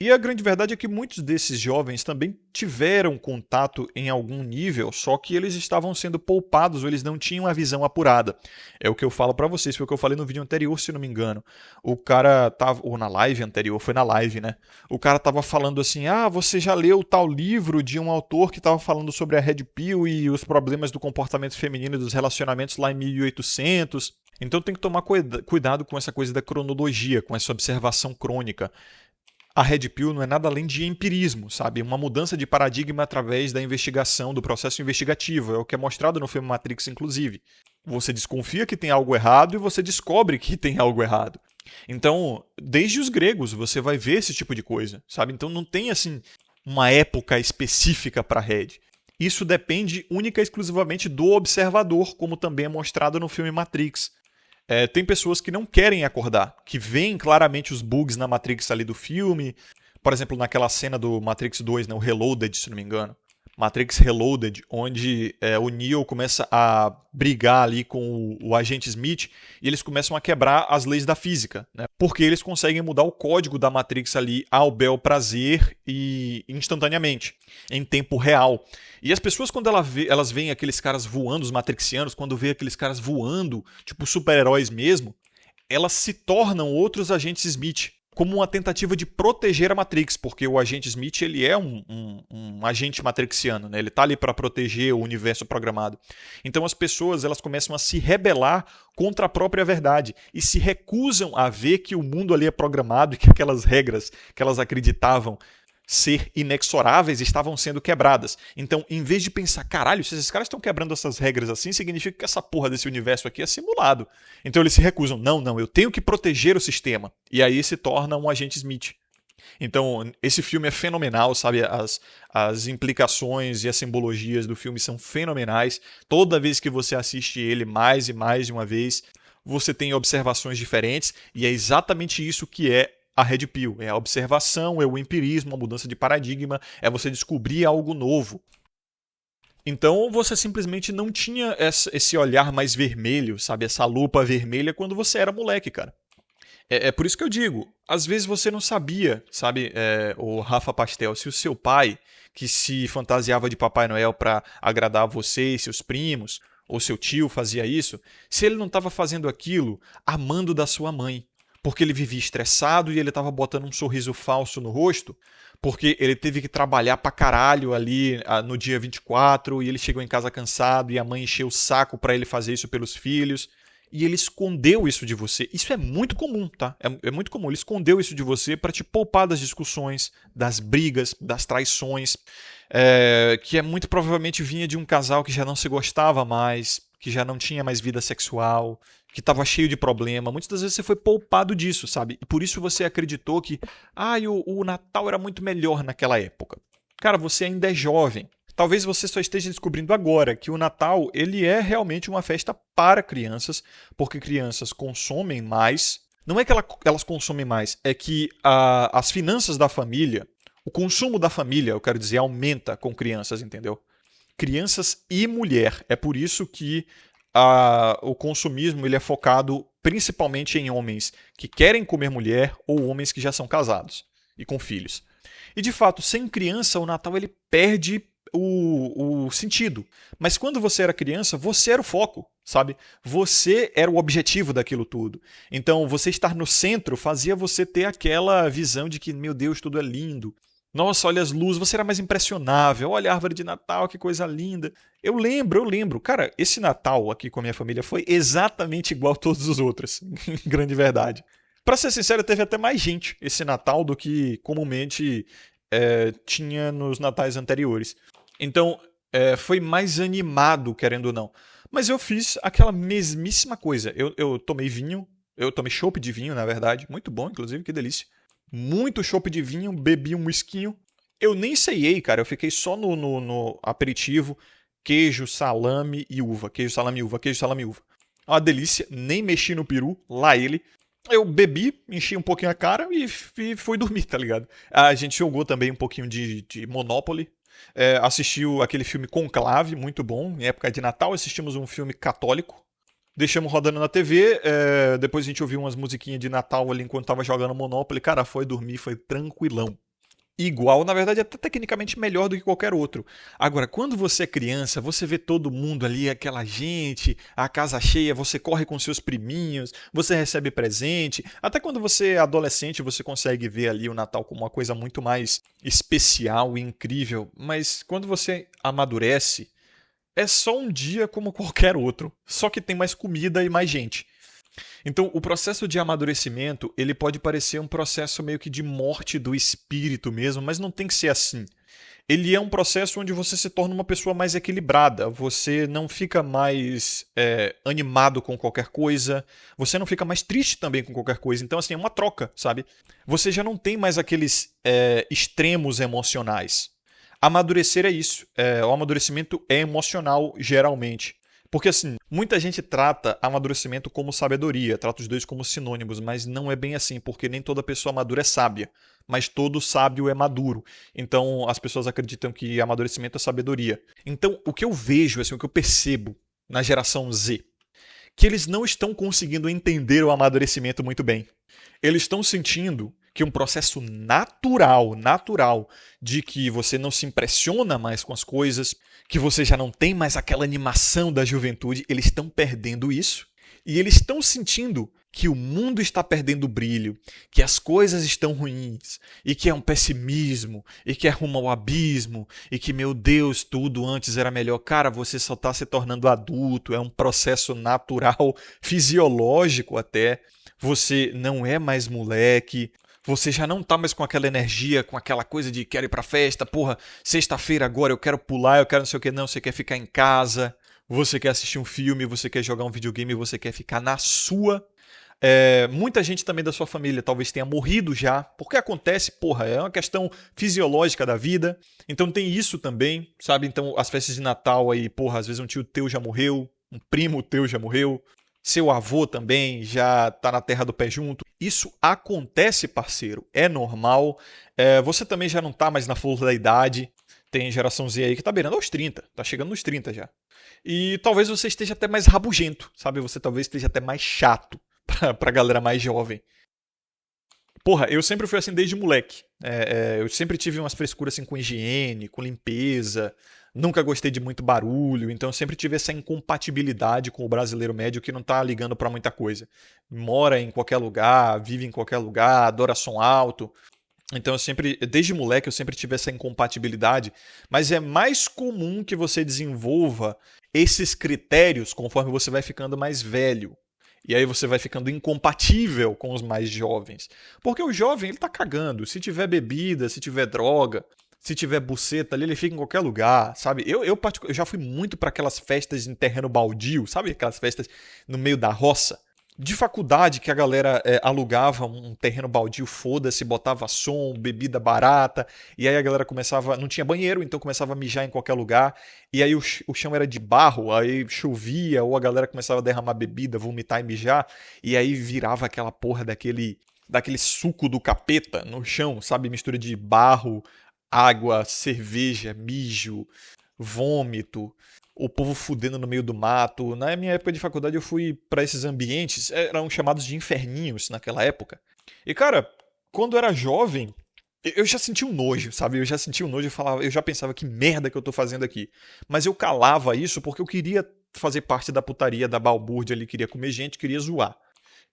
E a grande verdade é que muitos desses jovens também tiveram contato em algum nível, só que eles estavam sendo poupados ou eles não tinham a visão apurada. É o que eu falo pra vocês, foi o que eu falei no vídeo anterior, se não me engano. O cara tava, ou na live anterior, foi na live, né? O cara tava falando assim, você já leu tal livro de um autor que tava falando sobre a Red Pill e os problemas do comportamento feminino e dos relacionamentos lá em 1800? Então tem que tomar cuidado com essa coisa da cronologia, com essa observação crônica. A Red Pill não é nada além de empirismo, sabe? Uma mudança de paradigma através da investigação, do processo investigativo. É o que é mostrado no filme Matrix, inclusive. Você desconfia que tem algo errado e você descobre que tem algo errado. Então, desde os gregos, você vai ver esse tipo de coisa, sabe? Então não tem, assim, uma época específica para a Red. Isso depende única e exclusivamente do observador, como também é mostrado no filme Matrix. Tem pessoas que não querem acordar, que veem claramente os bugs na Matrix ali do filme. Por exemplo, naquela cena do Matrix 2, né, o Reloaded, se não me engano. Matrix Reloaded, onde o Neo começa a brigar ali com o agente Smith e eles começam a quebrar as leis da física, né? Porque eles conseguem mudar o código da Matrix ali ao bel prazer e instantaneamente, em tempo real. E as pessoas, quando elas veem aqueles caras voando, os matrixianos, quando vê aqueles caras voando, tipo super-heróis mesmo, elas se tornam outros agentes Smith, como uma tentativa de proteger a Matrix, porque o agente Smith ele é um agente matrixiano, né? Ele está ali para proteger o universo programado. Então as pessoas elas começam a se rebelar contra a própria verdade e se recusam a ver que o mundo ali é programado e que aquelas regras que elas acreditavam ser inexoráveis estavam sendo quebradas. Então, em vez de pensar, caralho, se esses caras estão quebrando essas regras assim, significa que essa porra desse universo aqui é simulado. Então eles se recusam. Não, eu tenho que proteger o sistema. E aí se torna um agente Smith. Então, esse filme é fenomenal, sabe? As implicações e as simbologias do filme são fenomenais. Toda vez que você assiste ele mais e mais de uma vez, você tem observações diferentes. E é exatamente isso que é a Red Pill. É a observação, é o empirismo, a mudança de paradigma, é você descobrir algo novo. Então você simplesmente não tinha esse olhar mais vermelho, sabe? Essa lupa vermelha quando você era moleque, cara. É por isso que eu digo, às vezes você não sabia, sabe, o Rafa Pastel, se o seu pai, que se fantasiava de Papai Noel para agradar você e seus primos, ou seu tio fazia isso, se ele não estava fazendo aquilo amando da sua mãe. Porque ele vivia estressado e ele estava botando um sorriso falso no rosto, porque ele teve que trabalhar pra caralho ali no dia 24 e ele chegou em casa cansado e a mãe encheu o saco pra ele fazer isso pelos filhos e ele escondeu isso de você. Isso é muito comum, tá? É muito comum. Ele escondeu isso de você pra te poupar das discussões, das brigas, das traições, que muito provavelmente vinha de um casal que já não se gostava mais, que já não tinha mais vida sexual, que estava cheio de problema. Muitas das vezes você foi poupado disso, sabe? E por isso você acreditou que o Natal era muito melhor naquela época. Cara, você ainda é jovem. Talvez você só esteja descobrindo agora que o Natal ele é realmente uma festa para crianças, porque crianças consomem mais. Não é que elas consomem mais, é que as finanças da família, o consumo da família, eu quero dizer, aumenta com crianças, entendeu? Crianças e mulher. É por isso que o consumismo ele é focado principalmente em homens que querem comer mulher ou homens que já são casados e com filhos. E de fato, sem criança, o Natal ele perde o sentido. Mas quando você era criança, você era o foco, sabe? Você era o objetivo daquilo tudo. Então, você estar no centro fazia você ter aquela visão de que, meu Deus, tudo é lindo. Nossa, olha as luzes, você era mais impressionável. Olha a árvore de Natal, que coisa linda. Eu lembro. Cara, esse Natal aqui com a minha família foi exatamente igual a todos os outros. Grande verdade. Pra ser sincero, teve até mais gente esse Natal do que comumente tinha nos natais anteriores. Então, foi mais animado, querendo ou não. Mas eu fiz aquela mesmíssima coisa. Eu tomei vinho, eu tomei chopp de vinho, na verdade. Muito bom, inclusive, que delícia. Muito chopp de vinho, bebi um whiskinho. Eu nem ceiei, cara. Eu fiquei só no aperitivo. Queijo, salame e uva. Queijo, salame e uva. Queijo, salame e uva. Uma delícia. Nem mexi no peru. Lá ele. Eu bebi, enchi um pouquinho a cara e fui dormir, tá ligado? A gente jogou também um pouquinho de Monopoly. Assistiu aquele filme Conclave, muito bom. Em época de Natal, assistimos um filme católico. Deixamos rodando na TV, depois a gente ouviu umas musiquinhas de Natal ali enquanto tava jogando Monopoly. Cara, foi dormir, foi tranquilão. Igual, na verdade, até tecnicamente melhor do que qualquer outro. Agora, quando você é criança, você vê todo mundo ali, aquela gente, a casa cheia, você corre com seus priminhos, você recebe presente. Até quando você é adolescente, você consegue ver ali o Natal como uma coisa muito mais especial e incrível. Mas quando você amadurece, é só um dia como qualquer outro, só que tem mais comida e mais gente. Então, o processo de amadurecimento, ele pode parecer um processo meio que de morte do espírito mesmo, mas não tem que ser assim. Ele é um processo onde você se torna uma pessoa mais equilibrada, você não fica mais animado com qualquer coisa, você não fica mais triste também com qualquer coisa. Então, assim, é uma troca, sabe? Você já não tem mais aqueles extremos emocionais. Amadurecer é isso. O amadurecimento é emocional, geralmente. Porque, assim, muita gente trata amadurecimento como sabedoria, trata os dois como sinônimos, mas não é bem assim, porque nem toda pessoa madura é sábia, mas todo sábio é maduro. Então, as pessoas acreditam que amadurecimento é sabedoria. Então, o que eu vejo, assim, o que eu percebo na geração Z, que eles não estão conseguindo entender o amadurecimento muito bem. Eles estão sentindo que um processo natural de que você não se impressiona mais com as coisas, que você já não tem mais aquela animação da juventude, eles estão perdendo isso. E eles estão sentindo que o mundo está perdendo o brilho, que as coisas estão ruins, e que é um pessimismo, e que é rumo ao abismo, e que, meu Deus, tudo antes era melhor. Cara, você só está se tornando adulto, é um processo natural, fisiológico até. Você não é mais moleque, você já não tá mais com aquela energia, com aquela coisa de quero ir pra festa, porra, sexta-feira agora eu quero pular, eu quero não sei o que, não, você quer ficar em casa, você quer assistir um filme, você quer jogar um videogame, você quer ficar na sua. Muita gente também da sua família talvez tenha morrido já, porque acontece, porra, é uma questão fisiológica da vida, então tem isso também, sabe? Então as festas de Natal aí, porra, às vezes um tio teu já morreu, um primo teu já morreu, seu avô também já tá na terra do pé junto. Isso acontece, parceiro, é normal. Você também já não tá mais na flor da idade. Tem geração Z aí que tá beirando aos 30, tá chegando nos 30 já. E talvez você esteja até mais rabugento, sabe? Você talvez esteja até mais chato pra galera mais jovem. Porra, eu sempre fui assim desde moleque. Eu sempre tive umas frescuras assim com higiene, com limpeza. Nunca gostei de muito barulho, então eu sempre tive essa incompatibilidade com o brasileiro médio que não tá ligando pra muita coisa. Mora em qualquer lugar, vive em qualquer lugar, adora som alto. Então eu sempre, desde moleque, eu sempre tive essa incompatibilidade, mas é mais comum que você desenvolva esses critérios conforme você vai ficando mais velho. E aí você vai ficando incompatível com os mais jovens. Porque o jovem, ele tá cagando. Se tiver bebida, se tiver droga, se tiver buceta ali, ele fica em qualquer lugar, sabe? Eu já fui muito para aquelas festas em terreno baldio, sabe? Aquelas festas no meio da roça. De faculdade que a galera alugava um terreno baldio, foda-se, botava som, bebida barata, e aí a galera começava, não tinha banheiro, então começava a mijar em qualquer lugar, e aí o chão era de barro, aí chovia, ou a galera começava a derramar bebida, vomitar e mijar, e aí virava aquela porra daquele suco do capeta no chão, sabe? Mistura de barro, água, cerveja, mijo, vômito, o povo fudendo no meio do mato. Na minha época de faculdade eu fui pra esses ambientes, eram chamados de inferninhos naquela época. E cara, quando eu era jovem, eu já sentia um nojo, sabe? Eu já sentia um nojo e falava, eu já pensava que merda que eu tô fazendo aqui. Mas eu calava isso porque eu queria fazer parte da putaria, da balbúrdia ali, queria comer gente, queria zoar.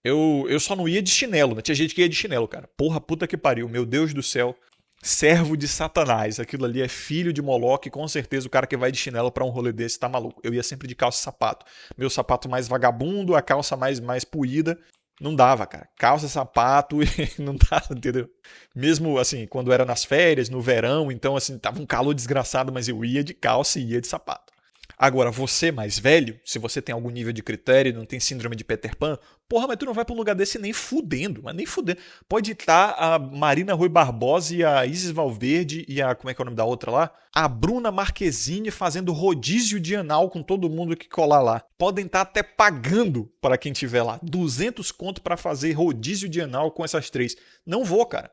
Eu só não ia de chinelo, né? Tinha gente que ia de chinelo, cara. Porra, puta que pariu, meu Deus do céu. Servo de Satanás, aquilo ali é filho de Moloque, com certeza o cara que vai de chinelo pra um rolê desse tá maluco. Eu ia sempre de calça e sapato. Meu sapato mais vagabundo, a calça mais puída. Não dava, cara. Calça, sapato e não dava, entendeu? Mesmo assim, quando era nas férias, no verão, então assim, tava um calor desgraçado, mas eu ia de calça e ia de sapato. Agora, você mais velho, se você tem algum nível de critério, não tem síndrome de Peter Pan, porra, mas tu não vai pra um lugar desse nem fudendo, mas nem fudendo. Pode estar a Marina Rui Barbosa e a Isis Valverde e a, como é que é o nome da outra lá? A Bruna Marquezine fazendo rodízio de anal com todo mundo que colar lá. Podem estar até pagando para quem tiver lá. 200 conto para fazer rodízio de anal com essas três. Não vou, cara.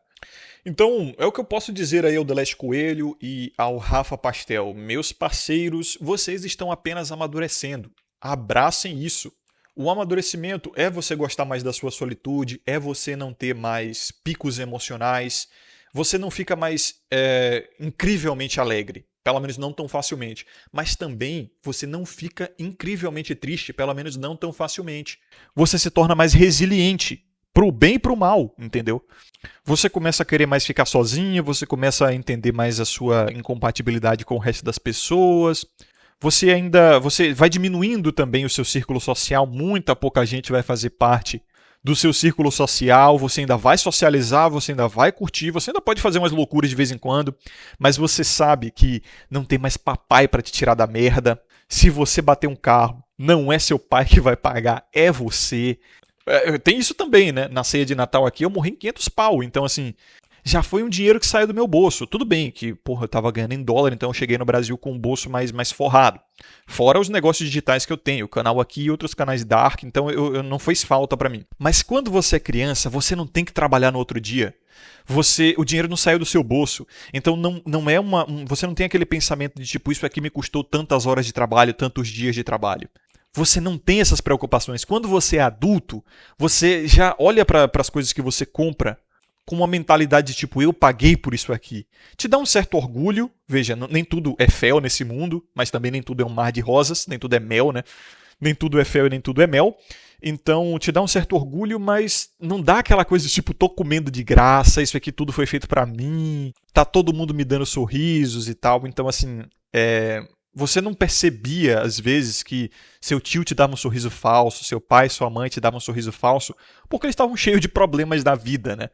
Então, é o que eu posso dizer aí ao Deleste Coelho e ao Rafa Pastel. Meus parceiros, vocês estão apenas amadurecendo. Abracem isso. O amadurecimento é você gostar mais da sua solitude, é você não ter mais picos emocionais, você não fica mais incrivelmente alegre, pelo menos não tão facilmente, mas também você não fica incrivelmente triste, pelo menos não tão facilmente. Você se torna mais resiliente, pro bem e pro mal, entendeu? Você começa a querer mais ficar sozinho, você começa a entender mais a sua incompatibilidade com o resto das pessoas, você vai diminuindo também o seu círculo social, muita pouca gente vai fazer parte do seu círculo social, você ainda vai socializar, você ainda vai curtir, você ainda pode fazer umas loucuras de vez em quando, mas você sabe que não tem mais papai para te tirar da merda. Se você bater um carro, não é seu pai que vai pagar, é você. Tem isso também, né? Na ceia de Natal aqui eu morri em 500 pau, então assim, já foi um dinheiro que saiu do meu bolso. Tudo bem que, porra, eu tava ganhando em dólar, então eu cheguei no Brasil com um bolso mais forrado. Fora os negócios digitais que eu tenho, o canal aqui e outros canais Dark, então eu não fez falta pra mim. Mas quando você é criança, você não tem que trabalhar no outro dia. O dinheiro não saiu do seu bolso. Então não é você não tem aquele pensamento de tipo, isso aqui me custou tantas horas de trabalho, tantos dias de trabalho. Você não tem essas preocupações. Quando você é adulto, você já olha para as coisas que você compra com uma mentalidade de tipo, eu paguei por isso aqui. Te dá um certo orgulho, veja, nem tudo é fel nesse mundo, mas também nem tudo é um mar de rosas, nem tudo é mel, né? Nem tudo é fel e nem tudo é mel. Então, te dá um certo orgulho, mas não dá aquela coisa de tipo, tô comendo de graça, isso aqui tudo foi feito pra mim, tá todo mundo me dando sorrisos e tal. Então, assim, você não percebia, às vezes, que seu tio te dava um sorriso falso, seu pai, sua mãe te davam um sorriso falso, porque eles estavam cheios de problemas da vida, né?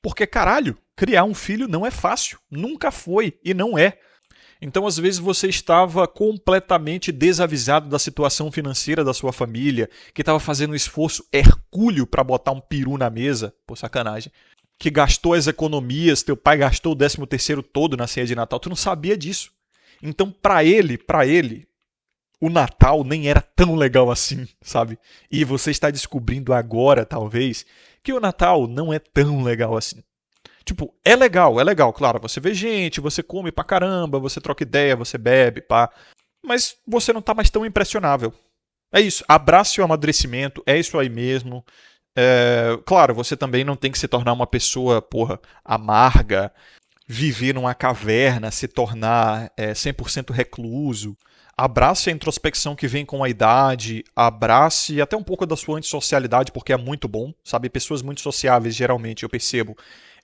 Porque, caralho, criar um filho não é fácil. Nunca foi e não é. Então, às vezes, você estava completamente desavisado da situação financeira da sua família, que estava fazendo um esforço hercúleo para botar um peru na mesa. Pô, sacanagem. Que gastou as economias, teu pai gastou o 13º todo na ceia de Natal. Tu não sabia disso. Então, para ele, o Natal nem era tão legal assim, sabe? E você está descobrindo agora, talvez, que o Natal não é tão legal assim. Tipo, é legal, claro, você vê gente, você come pra caramba, você troca ideia, você bebe, pá. Mas você não tá mais tão impressionável. É isso, abrace o amadurecimento, é isso aí mesmo. Claro, você também não tem que se tornar uma pessoa, porra, amarga, viver numa caverna, se tornar 100% recluso. Abrace a introspecção que vem com a idade, abrace até um pouco da sua antissocialidade, porque é muito bom, sabe? Pessoas muito sociáveis, geralmente, eu percebo,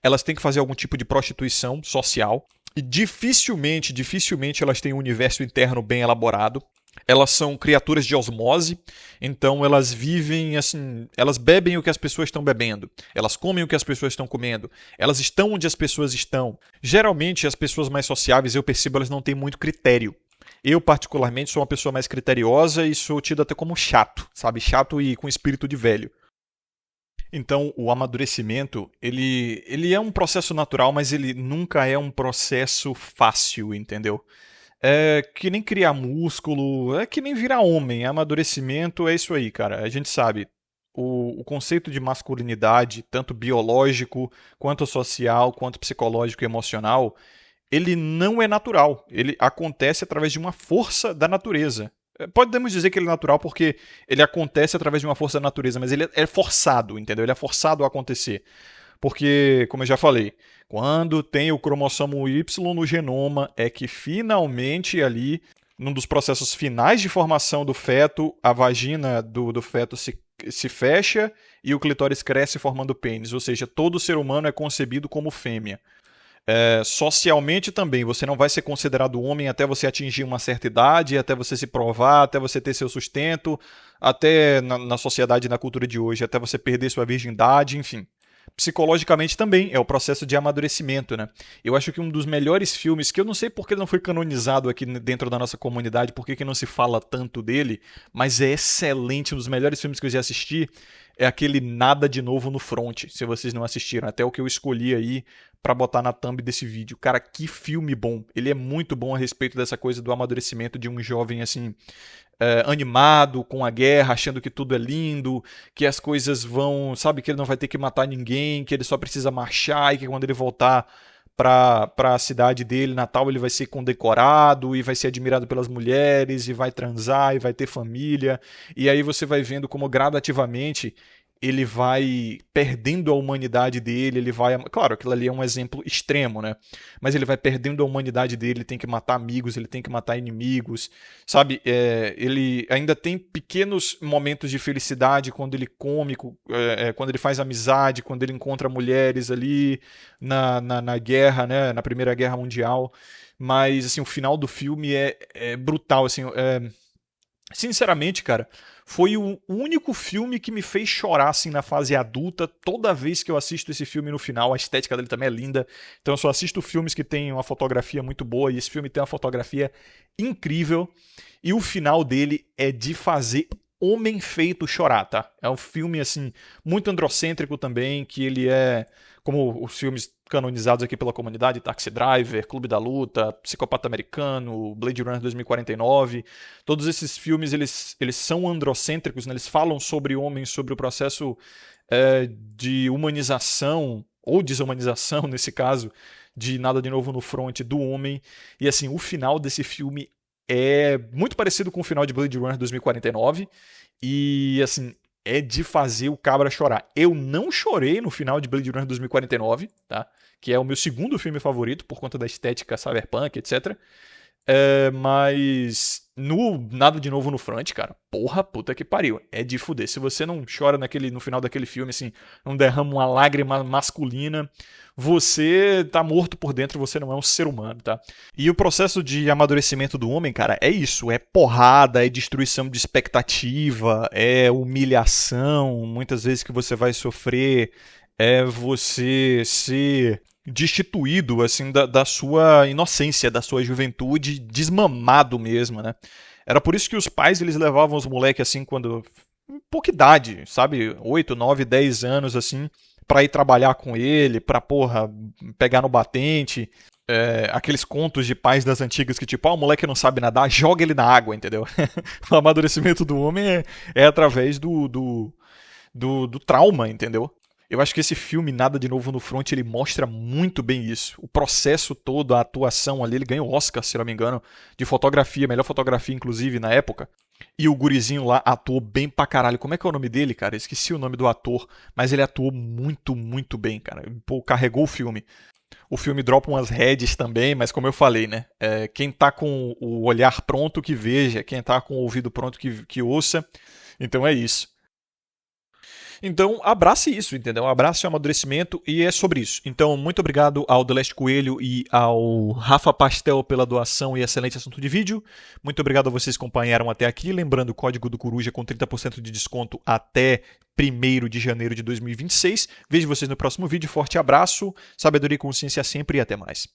elas têm que fazer algum tipo de prostituição social. E dificilmente elas têm um universo interno bem elaborado. Elas são criaturas de osmose, então elas vivem assim, elas bebem o que as pessoas estão bebendo, elas comem o que as pessoas estão comendo, elas estão onde as pessoas estão. Geralmente as pessoas mais sociáveis, eu percebo, elas não têm muito critério. Eu, particularmente, sou uma pessoa mais criteriosa e sou tido até como chato, sabe? Chato e com espírito de velho. Então, o amadurecimento, ele é um processo natural, mas ele nunca é um processo fácil, entendeu? É que nem criar músculo, é que nem virar homem. Amadurecimento é isso aí, cara. A gente sabe, o conceito de masculinidade, tanto biológico, quanto social, quanto psicológico e emocional, ele não é natural. Ele acontece através de uma força da natureza. Podemos dizer que ele é natural porque ele acontece através de uma força da natureza, mas ele é forçado, entendeu? Ele é forçado a acontecer. Porque, como eu já falei, quando tem o cromossomo Y no genoma, é que finalmente ali, num dos processos finais de formação do feto, a vagina do feto se fecha e o clitóris cresce formando pênis. Ou seja, todo ser humano é concebido como fêmea. Socialmente também, você não vai ser considerado homem até você atingir uma certa idade, até você se provar, até você ter seu sustento, até na sociedade e na cultura de hoje, até você perder sua virgindade, enfim. Psicologicamente também, é o processo de amadurecimento, né? Eu acho que um dos melhores filmes, que eu não sei porque ele não foi canonizado aqui dentro da nossa comunidade, porque que não se fala tanto dele, mas é excelente, um dos melhores filmes que eu já assisti, é aquele Nada de Novo no Front, se vocês não assistiram, até o que eu escolhi aí pra botar na thumb desse vídeo. Cara, que filme bom, ele é muito bom a respeito dessa coisa do amadurecimento de um jovem, assim, animado com a guerra, achando que tudo é lindo, que as coisas vão, sabe, que ele não vai ter que matar ninguém, que ele só precisa marchar e que quando ele voltar para a cidade dele, Natal, ele vai ser condecorado e vai ser admirado pelas mulheres e vai transar e vai ter família. E aí você vai vendo como gradativamente ele vai perdendo a humanidade dele, ele vai... Claro, aquilo ali é um exemplo extremo, né? Mas ele vai perdendo a humanidade dele, ele tem que matar amigos, ele tem que matar inimigos, sabe? Ele ainda tem pequenos momentos de felicidade quando ele come, quando ele faz amizade, quando ele encontra mulheres ali na guerra, né? Na Primeira Guerra Mundial. Mas, assim, o final do filme é brutal, assim... Sinceramente, cara, foi o único filme que me fez chorar assim na fase adulta. Toda vez que eu assisto esse filme no final, a estética dele também é linda. Então eu só assisto filmes que têm uma fotografia muito boa e esse filme tem uma fotografia incrível. E o final dele é de fazer homem feito chorar, tá? É um filme assim muito androcêntrico também, que ele é como os filmes canonizados aqui pela comunidade, Taxi Driver, Clube da Luta, Psicopata Americano, Blade Runner 2049. Todos esses filmes, eles são androcêntricos, né? Eles falam sobre homens, sobre o processo de humanização, ou desumanização, nesse caso, de Nada de Novo no Front do homem. E assim, o final desse filme é muito parecido com o final de Blade Runner 2049. E assim, é de fazer o cabra chorar. Eu não chorei no final de Blade Runner 2049, tá? Que é o meu segundo filme favorito, por conta da estética cyberpunk, etc. Mas no Nada de Novo no Front, cara, porra, puta que pariu. É de fuder. Se você não chora no final daquele filme, assim, não derrama uma lágrima masculina, você tá morto por dentro, você não é um ser humano, tá? E o processo de amadurecimento do homem, cara, é isso. É porrada, é destruição de expectativa, é humilhação, muitas vezes que você vai sofrer, é você ser destituído assim da sua inocência, da sua juventude, desmamado mesmo, né? Era por isso que os pais eles levavam os moleques assim quando pouca idade, sabe, 8, 9, 10 anos assim, pra ir trabalhar com ele, pra porra, pegar no batente. Aqueles contos de pais das antigas que tipo, o moleque não sabe nadar, joga ele na água, entendeu? O amadurecimento do homem é através do trauma, entendeu? Eu acho que esse filme, Nada de Novo no Front, ele mostra muito bem isso. O processo todo, a atuação ali, ele ganhou Oscar, se não me engano, de fotografia, melhor fotografia, inclusive, na época. E o gurizinho lá atuou bem pra caralho. Como é que é o nome dele, cara? Eu esqueci o nome do ator, mas ele atuou muito, muito bem, cara. Pô, carregou o filme. O filme dropa umas heads também, mas como eu falei, né? Quem tá com o olhar pronto que veja, quem tá com o ouvido pronto que ouça. Então é isso. Então, abrace isso, entendeu? Abrace o amadurecimento e é sobre isso. Então, muito obrigado ao The Last Coelho e ao Rafa Pastel pela doação e excelente assunto de vídeo. Muito obrigado a vocês que acompanharam até aqui. Lembrando, o código do Coruja com 30% de desconto até 1º de janeiro de 2026. Vejo vocês no próximo vídeo. Forte abraço, sabedoria e consciência sempre e até mais.